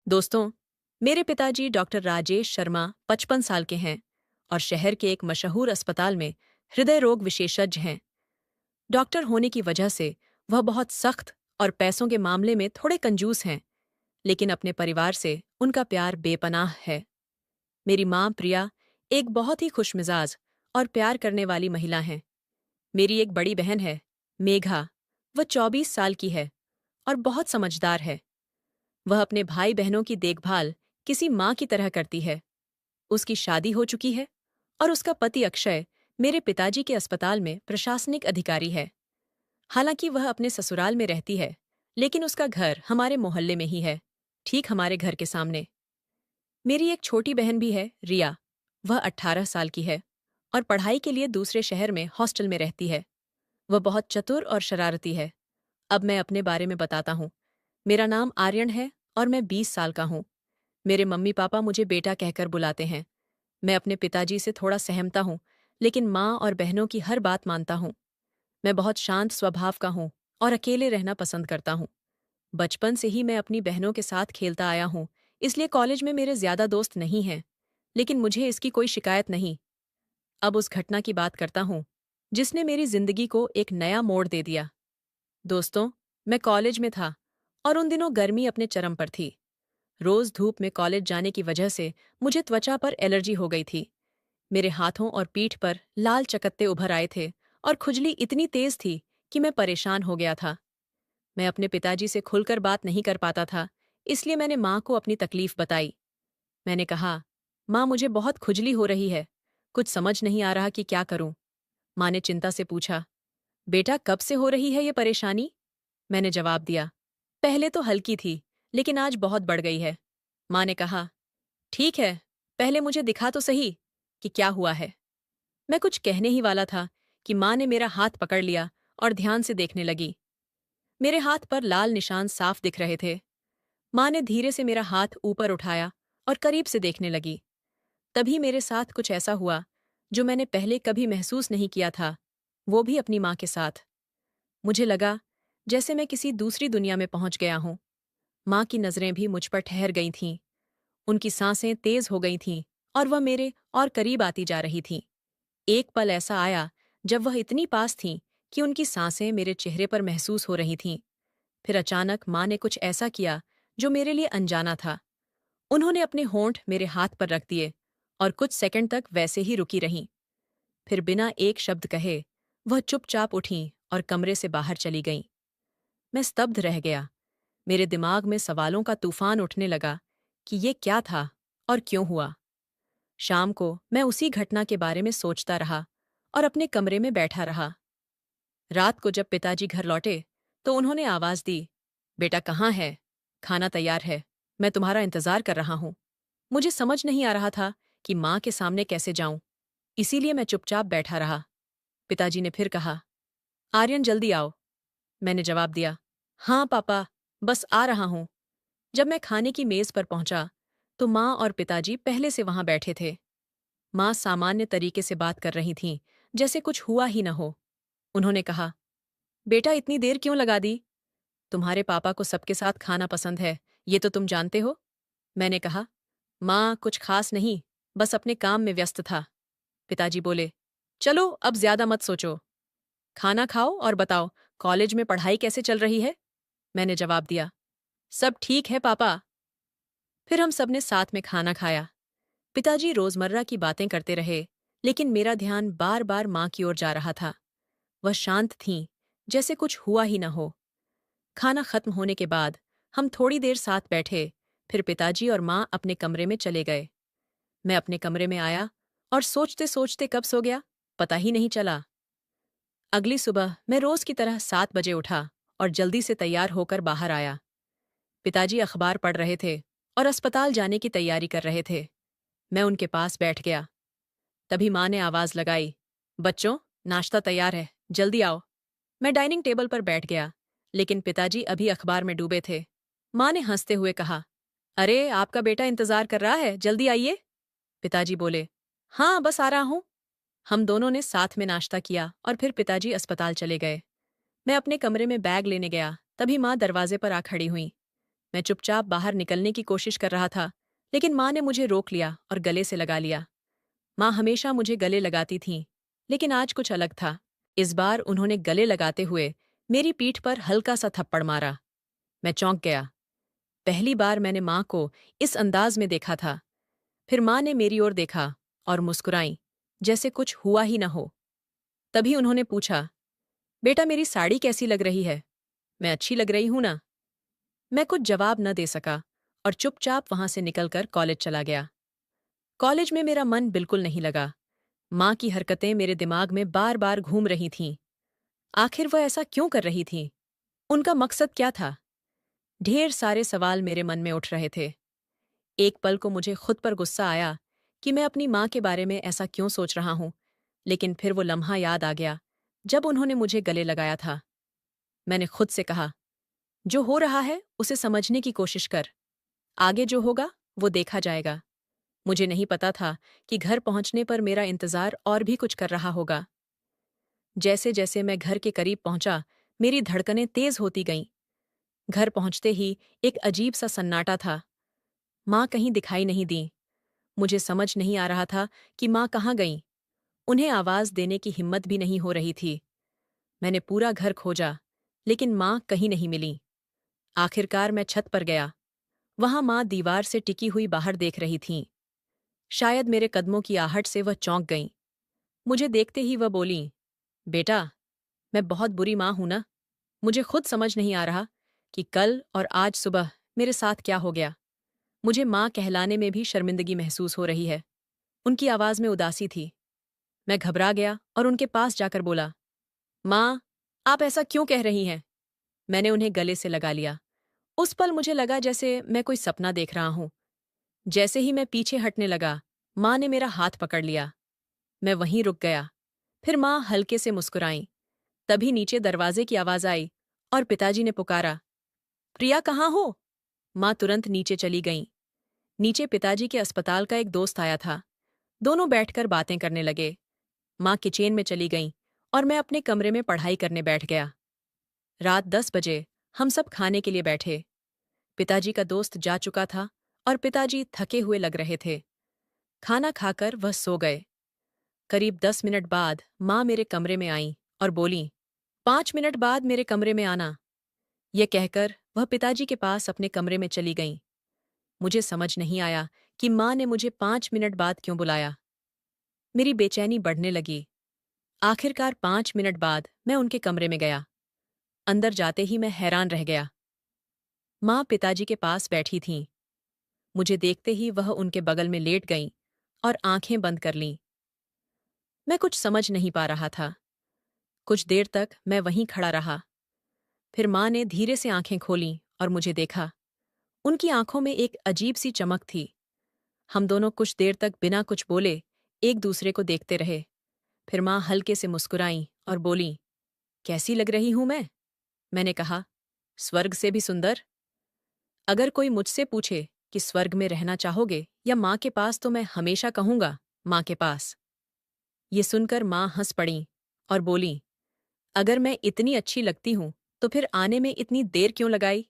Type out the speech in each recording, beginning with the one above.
दोस्तों, मेरे पिताजी डॉक्टर राजेश शर्मा 55 साल के हैं और शहर के एक मशहूर अस्पताल में हृदय रोग विशेषज्ञ हैं। डॉक्टर होने की वजह से वह बहुत सख्त और पैसों के मामले में थोड़े कंजूस हैं, लेकिन अपने परिवार से उनका प्यार बेपनाह है। मेरी माँ प्रिया एक बहुत ही खुशमिजाज और प्यार करने वाली महिला हैं। मेरी एक बड़ी बहन है, मेघा। वह 24 साल की है और बहुत समझदार है। वह अपने भाई बहनों की देखभाल किसी माँ की तरह करती है। उसकी शादी हो चुकी है और उसका पति अक्षय मेरे पिताजी के अस्पताल में प्रशासनिक अधिकारी है। हालांकि वह अपने ससुराल में रहती है, लेकिन उसका घर हमारे मोहल्ले में ही है, ठीक हमारे घर के सामने। मेरी एक छोटी बहन भी है, रिया। वह 18 साल की है और पढ़ाई के लिए दूसरे शहर में हॉस्टल में रहती है। वह बहुत चतुर और शरारती है। अब मैं अपने बारे में बताता हूँ। मेरा नाम आर्यन है और मैं 20 साल का हूँ। मेरे मम्मी पापा मुझे बेटा कहकर बुलाते हैं। मैं अपने पिताजी से थोड़ा सहमता हूँ, लेकिन माँ और बहनों की हर बात मानता हूँ। मैं बहुत शांत स्वभाव का हूँ और अकेले रहना पसंद करता हूँ। बचपन से ही मैं अपनी बहनों के साथ खेलता आया हूँ, इसलिए कॉलेज में मेरे ज्यादा दोस्त नहीं हैं, लेकिन मुझे इसकी कोई शिकायत नहीं। अब उस घटना की बात करता हूँ, जिसने मेरी जिंदगी को एक नया मोड़ दे दिया। दोस्तों, मैं कॉलेज में था और उन दिनों गर्मी अपने चरम पर थी। रोज धूप में कॉलेज जाने की वजह से मुझे त्वचा पर एलर्जी हो गई थी। मेरे हाथों और पीठ पर लाल चकत्ते उभर आए थे और खुजली इतनी तेज थी कि मैं परेशान हो गया था। मैं अपने पिताजी से खुलकर बात नहीं कर पाता था, इसलिए मैंने माँ को अपनी तकलीफ बताई। मैंने कहा, माँ मुझे बहुत खुजली हो रही है, कुछ समझ नहीं आ रहा कि क्या करूं। माँ ने चिंता से पूछा, बेटा कब से हो रही है ये परेशानी? मैंने जवाब दिया, पहले तो हल्की थी, लेकिन आज बहुत बढ़ गई है। माँ ने कहा, ठीक है, पहले मुझे दिखा तो सही कि क्या हुआ है। मैं कुछ कहने ही वाला था कि माँ ने मेरा हाथ पकड़ लिया और ध्यान से देखने लगी। मेरे हाथ पर लाल निशान साफ दिख रहे थे। माँ ने धीरे से मेरा हाथ ऊपर उठाया और करीब से देखने लगी। तभी मेरे साथ कुछ ऐसा हुआ जो मैंने पहले कभी महसूस नहीं किया था, वो भी अपनी माँ के साथ। मुझे लगा जैसे मैं किसी दूसरी दुनिया में पहुंच गया हूं। माँ की नजरें भी मुझ पर ठहर गई थीं। उनकी सांसें तेज हो गई थीं और वह मेरे और करीब आती जा रही थीं। एक पल ऐसा आया जब वह इतनी पास थीं कि उनकी सांसें मेरे चेहरे पर महसूस हो रही थीं। फिर अचानक माँ ने कुछ ऐसा किया जो मेरे लिए अनजाना था। उन्होंने अपने होंठ मेरे हाथ पर रख दिए और कुछ सेकंड तक वैसे ही रुकी रहीं। फिर बिना एक शब्द कहे वह चुपचाप उठीं और कमरे से बाहर चली गईं। मैं स्तब्ध रह गया। मेरे दिमाग में सवालों का तूफान उठने लगा कि ये क्या था और क्यों हुआ। शाम को मैं उसी घटना के बारे में सोचता रहा और अपने कमरे में बैठा रहा। रात को जब पिताजी घर लौटे तो उन्होंने आवाज दी, बेटा कहाँ है? खाना तैयार है, मैं तुम्हारा इंतजार कर रहा हूं। मुझे समझ नहीं आ रहा था कि माँ के सामने कैसे जाऊं, इसीलिए मैं चुपचाप बैठा रहा। पिताजी ने फिर कहा, आर्यन जल्दी आओ। मैंने जवाब दिया, हाँ पापा, बस आ रहा हूं। जब मैं खाने की मेज पर पहुंचा तो माँ और पिताजी पहले से वहां बैठे थे। माँ सामान्य तरीके से बात कर रही थीं, जैसे कुछ हुआ ही न हो। उन्होंने कहा, बेटा इतनी देर क्यों लगा दी? तुम्हारे पापा को सबके साथ खाना पसंद है, ये तो तुम जानते हो। मैंने कहा, माँ कुछ खास नहीं, बस अपने काम में व्यस्त था। पिताजी बोले, चलो अब ज्यादा मत सोचो, खाना खाओ और बताओ कॉलेज में पढ़ाई कैसे चल रही है। मैंने जवाब दिया, सब ठीक है पापा। फिर हम सबने साथ में खाना खाया। पिताजी रोजमर्रा की बातें करते रहे, लेकिन मेरा ध्यान बार बार माँ की ओर जा रहा था। वह शांत थीं, जैसे कुछ हुआ ही न हो। खाना खत्म होने के बाद हम थोड़ी देर साथ बैठे, फिर पिताजी और माँ अपने कमरे में चले गए। मैं अपने कमरे में आया और सोचते सोचते कब सो गया, पता ही नहीं चला। अगली सुबह मैं रोज की तरह 7 बजे उठा और जल्दी से तैयार होकर बाहर आया। पिताजी अखबार पढ़ रहे थे और अस्पताल जाने की तैयारी कर रहे थे। मैं उनके पास बैठ गया। तभी माँ ने आवाज लगाई, बच्चों, नाश्ता तैयार है, जल्दी आओ। मैं डाइनिंग टेबल पर बैठ गया, लेकिन पिताजी अभी अखबार में डूबे थे। माँ ने हंसते हुए कहा, अरे आपका बेटा इंतजार कर रहा है, जल्दी आइए। पिताजी बोले, हाँ बस आ रहा हूँ। हम दोनों ने साथ में नाश्ता किया और फिर पिताजी अस्पताल चले गए। मैं अपने कमरे में बैग लेने गया, तभी माँ दरवाजे पर आ खड़ी हुई। मैं चुपचाप बाहर निकलने की कोशिश कर रहा था, लेकिन माँ ने मुझे रोक लिया और गले से लगा लिया। माँ हमेशा मुझे गले लगाती थीं, लेकिन आज कुछ अलग था। इस बार उन्होंने गले लगाते हुए मेरी पीठ पर हल्का सा थप्पड़ मारा। मैं चौंक गया। पहली बार मैंने माँ को इस अंदाज में देखा था। फिर माँ ने मेरी ओर देखा और मुस्कुराई, जैसे कुछ हुआ ही न हो। तभी उन्होंने पूछा, बेटा मेरी साड़ी कैसी लग रही है? मैं अच्छी लग रही हूं ना? मैं कुछ जवाब न दे सका और चुपचाप वहां से निकलकर कॉलेज चला गया। कॉलेज में मेरा मन बिल्कुल नहीं लगा। माँ की हरकतें मेरे दिमाग में बार बार घूम रही थीं। आखिर वह ऐसा क्यों कर रही थीं? उनका मकसद क्या था? ढेर सारे सवाल मेरे मन में उठ रहे थे। एक पल को मुझे खुद पर गुस्सा आया कि मैं अपनी माँ के बारे में ऐसा क्यों सोच रहा हूं, लेकिन फिर वो लम्हा याद आ गया जब उन्होंने मुझे गले लगाया था। मैंने खुद से कहा, जो हो रहा है उसे समझने की कोशिश कर। आगे जो होगा वो देखा जाएगा। मुझे नहीं पता था कि घर पहुंचने पर मेरा इंतजार और भी कुछ कर रहा होगा। जैसे जैसे मैं घर के करीब पहुंचा, मेरी धड़कनें तेज होती गईं। घर पहुंचते ही एक अजीब सा सन्नाटा था। माँ कहीं दिखाई नहीं दी। मुझे समझ नहीं आ रहा था कि माँ कहाँ गईं। उन्हें आवाज देने की हिम्मत भी नहीं हो रही थी। मैंने पूरा घर खोजा, लेकिन माँ कहीं नहीं मिली। आखिरकार मैं छत पर गया। वहां माँ दीवार से टिकी हुई बाहर देख रही थीं। शायद मेरे कदमों की आहट से वह चौंक गईं। मुझे देखते ही वह बोलीं, बेटा, मैं बहुत बुरी माँ हूं ना? मुझे खुद समझ नहीं आ रहा कि कल और आज सुबह मेरे साथ क्या हो गया। मुझे माँ कहलाने में भी शर्मिंदगी महसूस हो रही है। उनकी आवाज में उदासी थी। मैं घबरा गया और उनके पास जाकर बोला, माँ, आप ऐसा क्यों कह रही हैं? मैंने उन्हें गले से लगा लिया। उस पल मुझे लगा जैसे मैं कोई सपना देख रहा हूं। जैसे ही मैं पीछे हटने लगा, माँ ने मेरा हाथ पकड़ लिया। मैं वहीं रुक गया। फिर माँ हल्के से मुस्कुराईं। तभी नीचे दरवाजे की आवाज आई और पिताजी ने पुकारा, प्रिया कहाँ हो? माँ तुरंत नीचे चली गईं। नीचे पिताजी के अस्पताल का एक दोस्त आया था। दोनों बैठकर बातें करने लगे। माँ किचन में चली गईं और मैं अपने कमरे में पढ़ाई करने बैठ गया। रात 10 बजे हम सब खाने के लिए बैठे। पिताजी का दोस्त जा चुका था और पिताजी थके हुए लग रहे थे। खाना खाकर वह सो गए। करीब 10 मिनट बाद माँ मेरे कमरे में आईं और बोलीं, 5 मिनट बाद मेरे कमरे में आना। यह कहकर वह पिताजी के पास अपने कमरे में चली गईं। मुझे समझ नहीं आया कि माँ ने मुझे 5 मिनट बाद क्यों बुलाया। मेरी बेचैनी बढ़ने लगी। आखिरकार 5 मिनट बाद मैं उनके कमरे में गया। अंदर जाते ही मैं हैरान रह गया। माँ पिताजी के पास बैठी थीं। मुझे देखते ही वह उनके बगल में लेट गईं और आंखें बंद कर लीं। मैं कुछ समझ नहीं पा रहा था। कुछ देर तक मैं वहीं खड़ा रहा। फिर माँ ने धीरे से आंखें खोलीं और मुझे देखा। उनकी आंखों में एक अजीब सी चमक थी। हम दोनों कुछ देर तक बिना कुछ बोले एक दूसरे को देखते रहे। फिर माँ हल्के से मुस्कुराईं और बोलीं, कैसी लग रही हूं मैं? मैंने कहा, स्वर्ग से भी सुंदर। अगर कोई मुझसे पूछे कि स्वर्ग में रहना चाहोगे या माँ के पास, तो मैं हमेशा कहूंगा माँ के पास। ये सुनकर माँ हंस पड़ीं और बोलीं, अगर मैं इतनी अच्छी लगती हूं तो फिर आने में इतनी देर क्यों लगाई?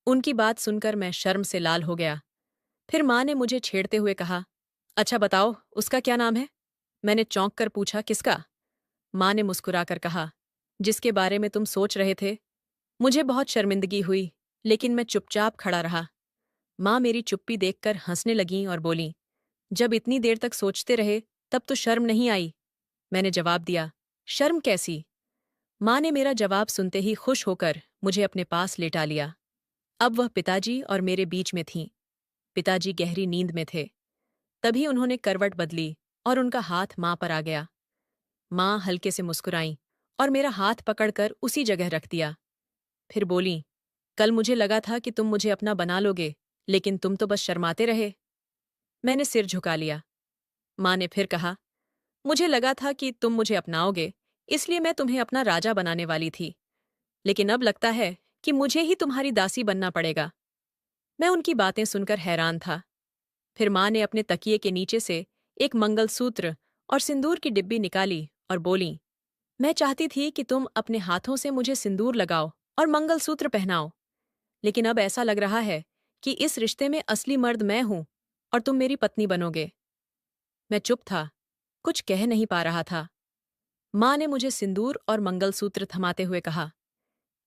उनकी बात सुनकर मैं शर्म से लाल हो गया। फिर माँ ने मुझे छेड़ते हुए कहा, अच्छा बताओ, उसका क्या नाम है? मैंने चौंक कर पूछा, किसका? माँ ने मुस्कुराकर कहा, जिसके बारे में तुम सोच रहे थे। मुझे बहुत शर्मिंदगी हुई, लेकिन मैं चुपचाप खड़ा रहा। माँ मेरी चुप्पी देखकर हंसने लगीं और बोलीं, जब इतनी देर तक सोचते रहे तब तो शर्म नहीं आई। मैंने जवाब दिया, शर्म कैसी? माँ ने मेरा जवाब सुनते ही खुश होकर मुझे अपने पास लेटा लिया। अब वह पिताजी और मेरे बीच में थीं। पिताजी गहरी नींद में थे। तभी उन्होंने करवट बदली और उनका हाथ माँ पर आ गया। माँ हल्के से मुस्कुराईं और मेरा हाथ पकड़कर उसी जगह रख दिया। फिर बोलीं, कल मुझे लगा था कि तुम मुझे अपना बना लोगे, लेकिन तुम तो बस शर्माते रहे। मैंने सिर झुका लिया। माँ ने फिर कहा, मुझे लगा था कि तुम मुझे अपनाओगे, इसलिए मैं तुम्हें अपना राजा बनाने वाली थी। लेकिन अब लगता है कि मुझे ही तुम्हारी दासी बनना पड़ेगा। मैं उनकी बातें सुनकर हैरान था। फिर माँ ने अपने तकिए के नीचे से एक मंगलसूत्र और सिंदूर की डिब्बी निकाली और बोलीं, मैं चाहती थी कि तुम अपने हाथों से मुझे सिंदूर लगाओ और मंगलसूत्र पहनाओ, लेकिन अब ऐसा लग रहा है कि इस रिश्ते में असली मर्द मैं हूं और तुम मेरी पत्नी बनोगे। मैं चुप था, कुछ कह नहीं पा रहा था। माँ ने मुझे सिंदूर और मंगलसूत्र थमाते हुए कहा,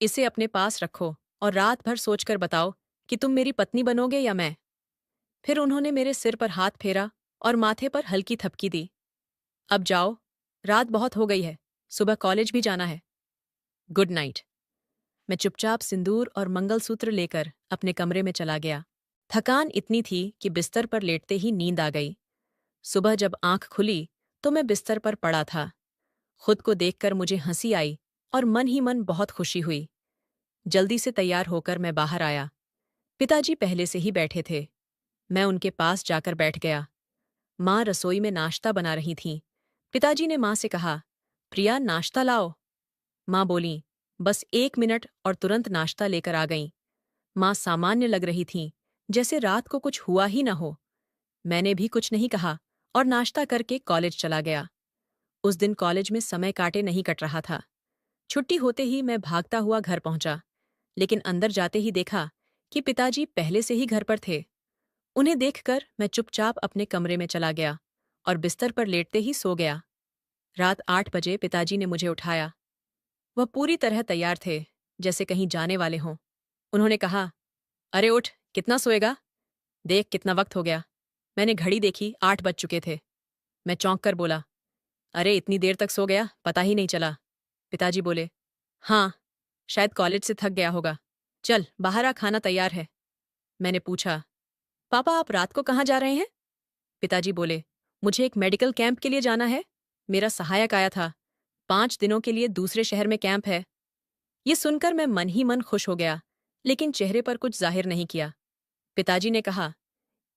इसे अपने पास रखो और रात भर सोचकर बताओ कि तुम मेरी पत्नी बनोगे या मैं। फिर उन्होंने मेरे सिर पर हाथ फेरा और माथे पर हल्की थपकी दी। अब जाओ, रात बहुत हो गई है, सुबह कॉलेज भी जाना है। Good night. मैं चुपचाप सिंदूर और मंगलसूत्र लेकर अपने कमरे में चला गया। थकान इतनी थी कि बिस्तर पर लेटते ही नींद आ गई। सुबह जब आंख खुली तो मैं बिस्तर पर पड़ा था। खुद को देखकर मुझे हंसी आई और मन ही मन बहुत खुशी हुई। जल्दी से तैयार होकर मैं बाहर आया। पिताजी पहले से ही बैठे थे। मैं उनके पास जाकर बैठ गया। माँ रसोई में नाश्ता बना रही थीं। पिताजी ने माँ से कहा, प्रिया नाश्ता लाओ। माँ बोलीं, बस 1 मिनट और तुरंत नाश्ता लेकर आ गईं। माँ सामान्य लग रही थीं, जैसे रात को कुछ हुआ ही न हो। मैंने भी कुछ नहीं कहा और नाश्ता करके कॉलेज चला गया। उस दिन कॉलेज में समय काटे नहीं कट रहा था। छुट्टी होते ही मैं भागता हुआ घर पहुंचा, लेकिन अंदर जाते ही देखा कि पिताजी पहले से ही घर पर थे। उन्हें देखकर मैं चुपचाप अपने कमरे में चला गया और बिस्तर पर लेटते ही सो गया। रात 8 बजे पिताजी ने मुझे उठाया। वह पूरी तरह तैयार थे, जैसे कहीं जाने वाले हों। उन्होंने कहा, अरे उठ, कितना सोएगा? देख कितना वक्त हो गया। मैंने घड़ी देखी, 8 बज चुके थे। मैं चौंक कर बोला, अरे इतनी देर तक सो गया, पता ही नहीं चला। पिताजी बोले, हाँ, शायद कॉलेज से थक गया होगा। चल बाहर आ, खाना तैयार है। मैंने पूछा, पापा आप रात को कहाँ जा रहे हैं? पिताजी बोले, मुझे एक मेडिकल कैंप के लिए जाना है। मेरा सहायक आया था, 5 दिनों के लिए दूसरे शहर में कैंप है। ये सुनकर मैं मन ही मन खुश हो गया, लेकिन चेहरे पर कुछ जाहिर नहीं किया। पिताजी ने कहा,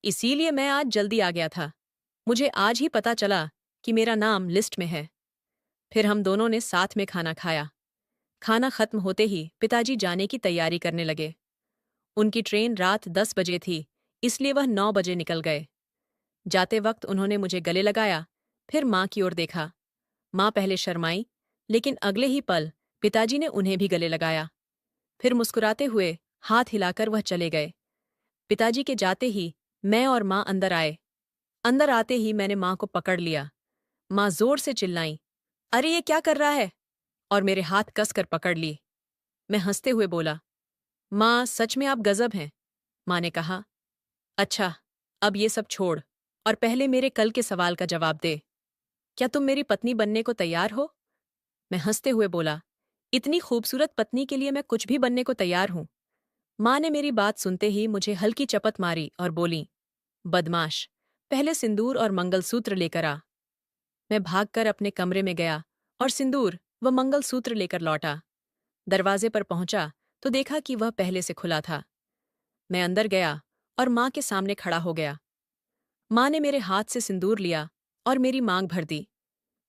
इसीलिए मैं आज जल्दी आ गया था। मुझे आज ही पता चला कि मेरा नाम लिस्ट में है। फिर हम दोनों ने साथ में खाना खाया। खाना खत्म होते ही पिताजी जाने की तैयारी करने लगे। उनकी ट्रेन रात 10 बजे थी, इसलिए वह 9 बजे निकल गए। जाते वक्त उन्होंने मुझे गले लगाया, फिर माँ की ओर देखा। माँ पहले शर्माई, लेकिन अगले ही पल पिताजी ने उन्हें भी गले लगाया। फिर मुस्कुराते हुए हाथ हिलाकर वह चले गए। पिताजी के जाते ही मैं और माँ अंदर आए। अंदर आते ही मैंने माँ को पकड़ लिया। माँ जोर से चिल्लाईं, अरे ये क्या कर रहा है? और मेरे हाथ कसकर पकड़ ली। मैं हंसते हुए बोला, माँ सच में आप गजब हैं। माँ ने कहा, अच्छा, अब ये सब छोड़ और पहले मेरे कल के सवाल का जवाब दे। क्या तुम मेरी पत्नी बनने को तैयार हो? मैं हंसते हुए बोला, इतनी खूबसूरत पत्नी के लिए मैं कुछ भी बनने को तैयार हूं। माँ ने मेरी बात सुनते ही मुझे हल्की चपत मारी और बोली, बदमाश, पहले सिंदूर और मंगलसूत्र लेकर आ। मैं भागकर अपने कमरे में गया और सिंदूर व मंगलसूत्र लेकर लौटा। दरवाजे पर पहुंचा तो देखा कि वह पहले से खुला था। मैं अंदर गया और माँ के सामने खड़ा हो गया। माँ ने मेरे हाथ से सिंदूर लिया और मेरी मांग भर दी।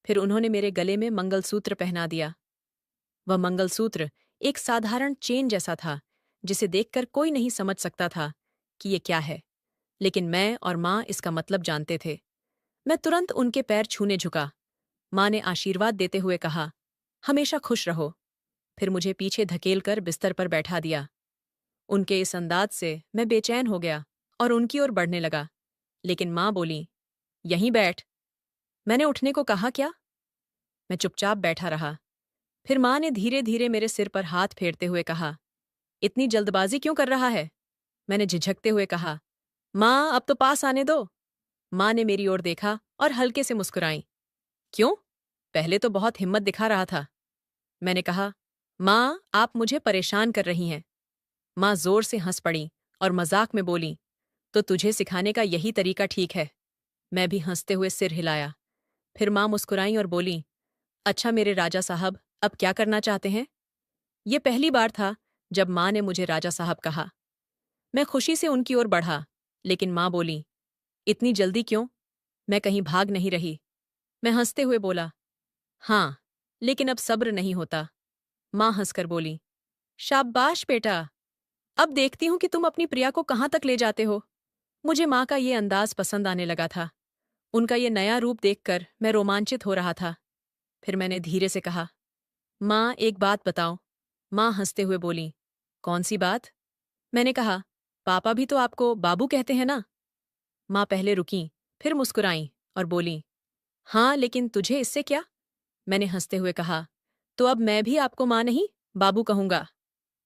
फिर उन्होंने मेरे गले में मंगलसूत्र पहना दिया। वह मंगलसूत्र एक साधारण चेन जैसा था, जिसे देखकर कोई नहीं समझ सकता था कि ये क्या है, लेकिन मैं और माँ इसका मतलब जानते थे। मैं तुरंत उनके पैर छूने झुका। माँ ने आशीर्वाद देते हुए कहा, हमेशा खुश रहो। फिर मुझे पीछे धकेलकर बिस्तर पर बैठा दिया। उनके इस अंदाज से मैं बेचैन हो गया और उनकी ओर बढ़ने लगा, लेकिन माँ बोली, यहीं बैठ। मैंने उठने को कहा क्या? मैं चुपचाप बैठा रहा। फिर माँ ने धीरे धीरे मेरे सिर पर हाथ फेरते हुए कहा, इतनी जल्दबाजी क्यों कर रहा है? मैंने झिझकते हुए कहा, माँ अब तो पास आने दो। माँ ने मेरी ओर देखा और हल्के से मुस्कुराई। क्यों? पहले तो बहुत हिम्मत दिखा रहा था। मैंने कहा, माँ आप मुझे परेशान कर रही हैं। माँ जोर से हंस पड़ी और मजाक में बोली, तो तुझे सिखाने का यही तरीका ठीक है। मैं भी हंसते हुए सिर हिलाया। फिर माँ मुस्कुराई और बोली, अच्छा मेरे राजा साहब, अब क्या करना चाहते हैं? ये पहली बार था जब माँ ने मुझे राजा साहब कहा। मैं खुशी से उनकी ओर बढ़ा, लेकिन माँ बोली, इतनी जल्दी क्यों? मैं कहीं भाग नहीं रही। मैं हंसते हुए बोला, हाँ, लेकिन अब सब्र नहीं होता। माँ हंसकर बोली, शाबाश बेटा, अब देखती हूँ कि तुम अपनी प्रिया को कहाँ तक ले जाते हो। मुझे माँ का ये अंदाज पसंद आने लगा था। उनका ये नया रूप देखकर मैं रोमांचित हो रहा था। फिर मैंने धीरे से कहा, माँ एक बात बताओ। माँ हंसते हुए बोली, कौन सी बात? मैंने कहा, पापा भी तो आपको बाबू कहते हैं ना। माँ पहले रुकीं, फिर मुस्कुराईं और बोलीं, हाँ लेकिन तुझे इससे क्या? मैंने हंसते हुए कहा, तो अब मैं भी आपको माँ नहीं, बाबू कहूंगा।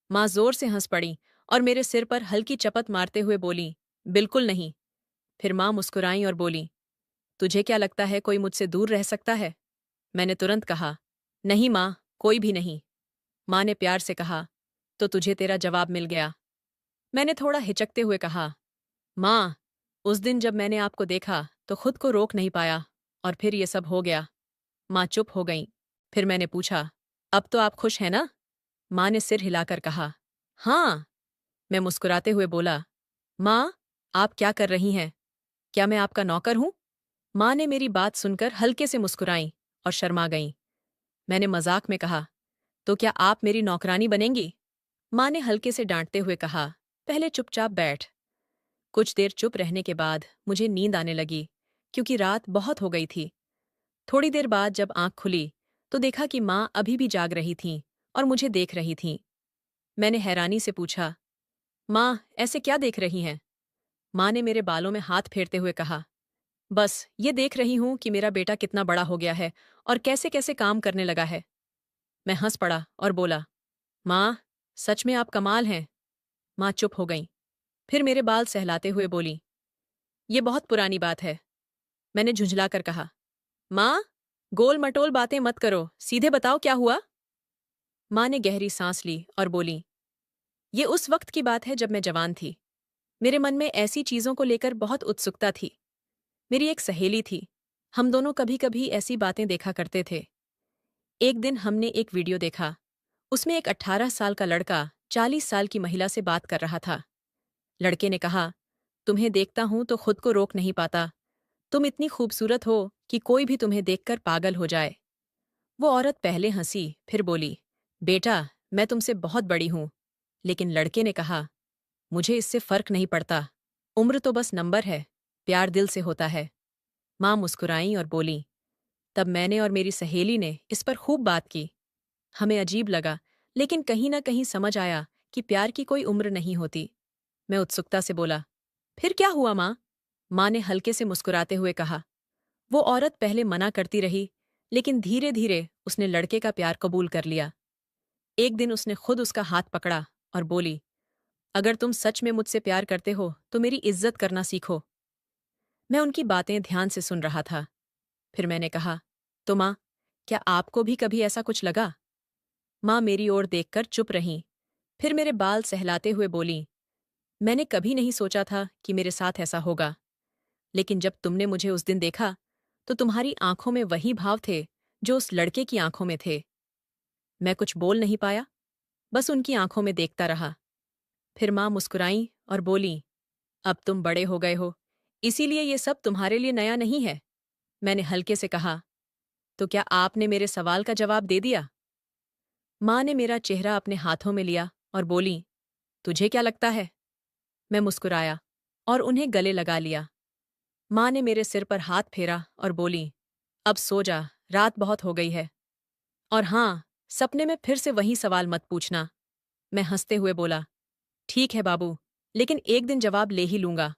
माँ जोर से हंस पड़ी और मेरे सिर पर हल्की चपत मारते हुए बोलीं, बिल्कुल नहीं। फिर माँ मुस्कुराईं और बोलीं, तुझे क्या लगता है कोई मुझसे दूर रह सकता है? मैंने तुरंत कहा, नहीं माँ, कोई भी नहीं। माँ ने प्यार से कहा, तो तुझे तेरा जवाब मिल गया। मैंने थोड़ा हिचकते हुए कहा, माँ, उस दिन जब मैंने आपको देखा तो खुद को रोक नहीं पाया और फिर ये सब हो गया। माँ चुप हो गईं। फिर मैंने पूछा, अब तो आप खुश हैं ना? माँ ने सिर हिलाकर कहा, हाँ। मैं मुस्कुराते हुए बोला, माँ, आप क्या कर रही हैं? क्या मैं आपका नौकर हूं? माँ ने मेरी बात सुनकर हल्के से मुस्कुराईं और शर्मा गईं। मैंने मजाक में कहा, तो क्या आप मेरी नौकरानी बनेंगी? माँ ने हल्के से डांटते हुए कहा, पहले चुपचाप बैठ। कुछ देर चुप रहने के बाद मुझे नींद आने लगी, क्योंकि रात बहुत हो गई थी। थोड़ी देर बाद जब आंख खुली तो देखा कि माँ अभी भी जाग रही थीं और मुझे देख रही थीं। मैंने हैरानी से पूछा, माँ, ऐसे क्या देख रही हैं? माँ ने मेरे बालों में हाथ फेरते हुए कहा, बस ये देख रही हूं कि मेरा बेटा कितना बड़ा हो गया है और कैसे कैसे काम करने लगा है। मैं हंस पड़ा और बोला, माँ, सच में आप कमाल हैं। माँ चुप हो गईं। फिर मेरे बाल सहलाते हुए बोली, ये बहुत पुरानी बात है। मैंने झुंझलाकर कहा, माँ, गोल मटोल बातें मत करो, सीधे बताओ क्या हुआ? माँ ने गहरी सांस ली और बोली, ये उस वक्त की बात है जब मैं जवान थी। मेरे मन में ऐसी चीजों को लेकर बहुत उत्सुकता थी। मेरी एक सहेली थी। हम दोनों कभी कभी ऐसी बातें देखा करते थे। एक दिन हमने एक वीडियो देखा। उसमें एक 18 साल का लड़का 40 साल की महिला से बात कर रहा था। लड़के ने कहा, तुम्हें देखता हूं तो खुद को रोक नहीं पाता। तुम इतनी खूबसूरत हो कि कोई भी तुम्हें देखकर पागल हो जाए। वो औरत पहले हंसी, फिर बोली, बेटा, मैं तुमसे बहुत बड़ी हूं। लेकिन लड़के ने कहा, मुझे इससे फर्क नहीं पड़ता। उम्र तो बस नंबर है, प्यार दिल से होता है। माँ मुस्कुराईं और बोली, तब मैंने और मेरी सहेली ने इस पर खूब बात की। हमें अजीब लगा, लेकिन कहीं न कहीं समझ आया कि प्यार की कोई उम्र नहीं होती। मैं उत्सुकता से बोला, फिर क्या हुआ माँ? माँ ने हल्के से मुस्कुराते हुए कहा, वो औरत पहले मना करती रही, लेकिन धीरे धीरे उसने लड़के का प्यार कबूल कर लिया। एक दिन उसने खुद उसका हाथ पकड़ा और बोली, अगर तुम सच में मुझसे प्यार करते हो तो मेरी इज्जत करना सीखो। मैं उनकी बातें ध्यान से सुन रहा था। फिर मैंने कहा, तो माँ, क्या आपको भी कभी ऐसा कुछ लगा? माँ मेरी ओर देखकर चुप रहीं। फिर मेरे बाल सहलाते हुए बोलीं, मैंने कभी नहीं सोचा था कि मेरे साथ ऐसा होगा। लेकिन जब तुमने मुझे उस दिन देखा, तो तुम्हारी आंखों में वही भाव थे जो उस लड़के की आंखों में थे। मैं कुछ बोल नहीं पाया, बस उनकी आंखों में देखता रहा। फिर माँ मुस्कुराईं और बोलीं, अब तुम बड़े हो गए हो, इसीलिए ये सब तुम्हारे लिए नया नहीं है। मैंने हल्के से कहा, तो क्या आपने मेरे सवाल का जवाब दे दिया? माँ ने मेरा चेहरा अपने हाथों में लिया और बोलीं, तुझे क्या लगता है? मैं मुस्कुराया और उन्हें गले लगा लिया। माँ ने मेरे सिर पर हाथ फेरा और बोली, अब सो जा, रात बहुत हो गई है। और हाँ, सपने में फिर से वही सवाल मत पूछना। मैं हंसते हुए बोला, ठीक है बाबू, लेकिन एक दिन जवाब ले ही लूंगा।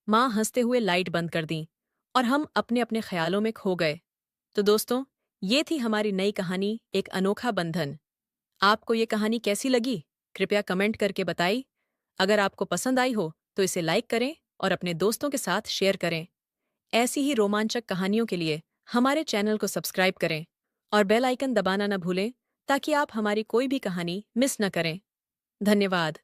माँ हंसते हुए लाइट बंद कर दी और हम अपने अपने ख्यालों में खो गए। तो दोस्तों, ये थी हमारी नई कहानी, एक अनोखा बंधन। आपको ये कहानी कैसी लगी? कृपया कमेंट करके बताइए। अगर आपको पसंद आई हो तो इसे लाइक करें और अपने दोस्तों के साथ शेयर करें। ऐसी ही रोमांचक कहानियों के लिए हमारे चैनल को सब्सक्राइब करें और बेल आइकन दबाना न भूलें ताकि आप हमारी कोई भी कहानी मिस न करें। धन्यवाद।